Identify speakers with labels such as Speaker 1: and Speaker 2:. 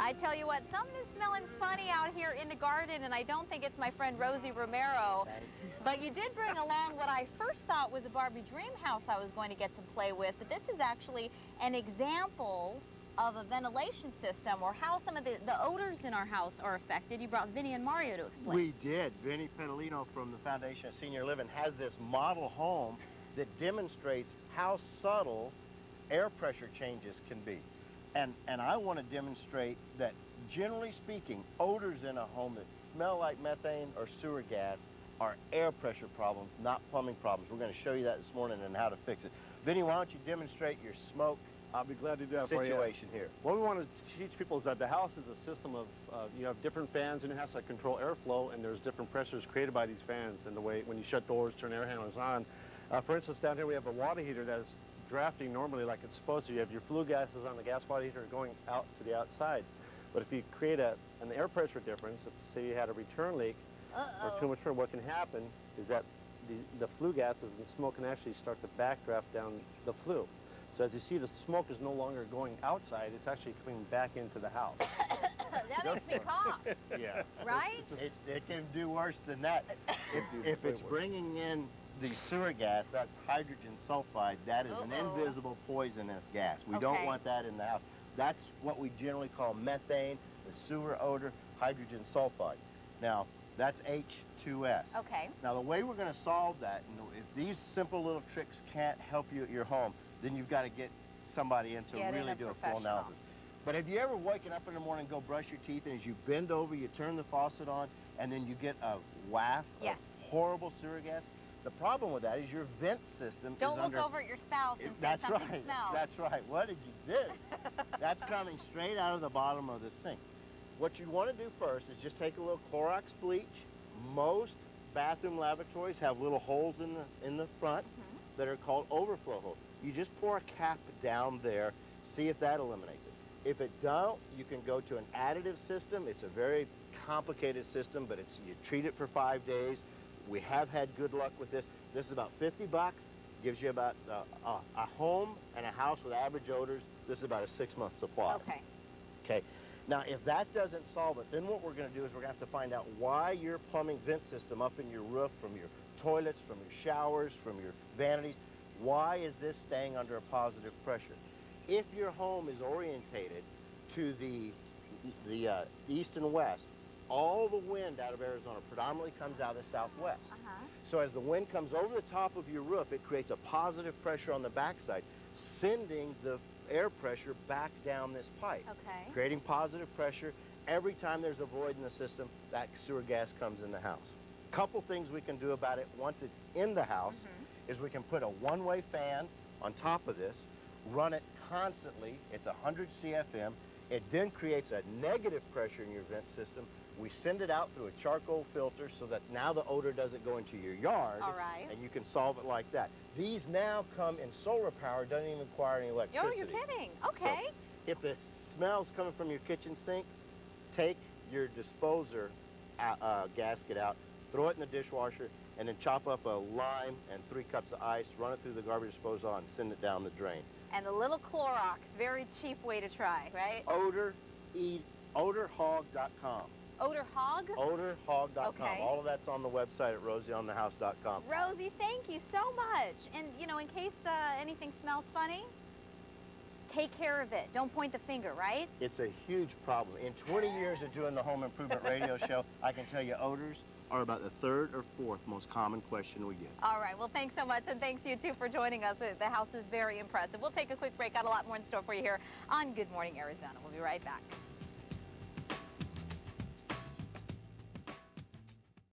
Speaker 1: I tell you what, something is smelling funny out here in the garden, and I don't think it's my friend Rosie Romero. But you did bring along what I first thought was a Barbie dream house I was going to get to play with, but this is actually an example of a ventilation system, or how some of the odors in our house are affected. You brought Vinny and Mario to explain.
Speaker 2: We did. Vinny Pedalino from the Foundation of Senior Living has this model home that demonstrates how subtle air pressure changes can be. And I want to demonstrate that, generally speaking, odors in a home that smell like methane or sewer gas are air pressure problems, not plumbing problems. We're going to show you that this morning and how to fix it. Vinny, why don't you demonstrate your smoke
Speaker 3: I'll be glad to do that for you.
Speaker 2: situation here.
Speaker 3: What we want to teach people is that the house is a system of, you have different fans in your house that control airflow, and there's different pressures created by these fans and the way, when you shut doors, turn air handlers on. For instance, down here we have a water heater that is drafting normally like it's supposed to. You have your flue gases on the gas water heater going out to the outside. But if you create an air pressure difference, if say you had a return leak or too much pressure, what can happen is that the flue gases and smoke can actually start to backdraft down the flue. So as you see, the smoke is no longer going outside, it's actually coming back into the house.
Speaker 1: That makes me cough.
Speaker 2: Yeah.
Speaker 1: Right?
Speaker 2: It can do worse than that. If it's bringing in the sewer gas, that's hydrogen sulfide. That is an invisible poisonous gas. We don't want that in the house. That's what we generally call methane, the sewer odor, hydrogen sulfide. Now, that's H2S.
Speaker 1: Okay.
Speaker 2: Now, the way we're going to solve that, and if these simple little tricks can't help you at your home, then you've got to get somebody in to really do a full analysis. But have you ever waken up in the morning, go brush your teeth, and as you bend over, you turn the faucet on, and then you get a waft of horrible sewer gas? The problem with that is your vent system
Speaker 1: Don't look over at your spouse and say something smells.
Speaker 2: That's right. What did you do? That's coming straight out of the bottom of the sink. What you want to do first is just take a little Clorox bleach. Most bathroom lavatories have little holes in the front that are called overflow holes. You just pour a cap down there, see if that eliminates it. If it don't, you can go to an additive system. It's a very complicated system, but you treat it for 5 days. We have had good luck with this. This is about 50 bucks. Gives you about a home and a house with average odors. This is about a 6-month supply.
Speaker 1: Okay.
Speaker 2: Okay. Now, if that doesn't solve it, then what we're going to do is we're going to have to find out why your plumbing vent system up in your roof, from your toilets, from your showers, from your vanities, why is this staying under a positive pressure? If your home is orientated to the east and west, all the wind out of Arizona predominantly comes out of the southwest. So as the wind comes over the top of your roof, it creates a positive pressure on the backside, sending the air pressure back down this pipe, creating positive pressure. Every time there's a void in the system, that sewer gas comes in the house. Couple things we can do about it once it's in the house is we can put a one-way fan on top of this, run it constantly. It's 100 CFM. It then creates a negative pressure in your vent system. We send it out through a charcoal filter so that now the odor doesn't go into your yard, and you can solve it like that. These now come in solar power, doesn't even require any electricity.
Speaker 1: Oh, you're kidding. Okay.
Speaker 2: So if the smell's coming from your kitchen sink, take your disposer gasket out, throw it in the dishwasher, and then chop up a lime and 3 cups of ice, run it through the garbage disposal, and send it down the drain.
Speaker 1: And a little Clorox, very cheap way to try, right?
Speaker 2: Odorhog.com.
Speaker 1: Odorhog?
Speaker 2: Odorhog.com.
Speaker 1: Okay.
Speaker 2: All of that's on the website at rosieonthehouse.com.
Speaker 1: Rosie, thank you so much. And, you know, in case anything smells funny, take care of it. Don't point the finger, right?
Speaker 2: It's a huge problem. In 20 years of doing the Home Improvement Radio Show, I can tell you odors are about the 3rd or 4th most common question we get.
Speaker 1: All right. Well, thanks so much, and thanks you, too, for joining us. The house is very impressive. We'll take a quick break. Got a lot more in store for you here on Good Morning Arizona. We'll be right back.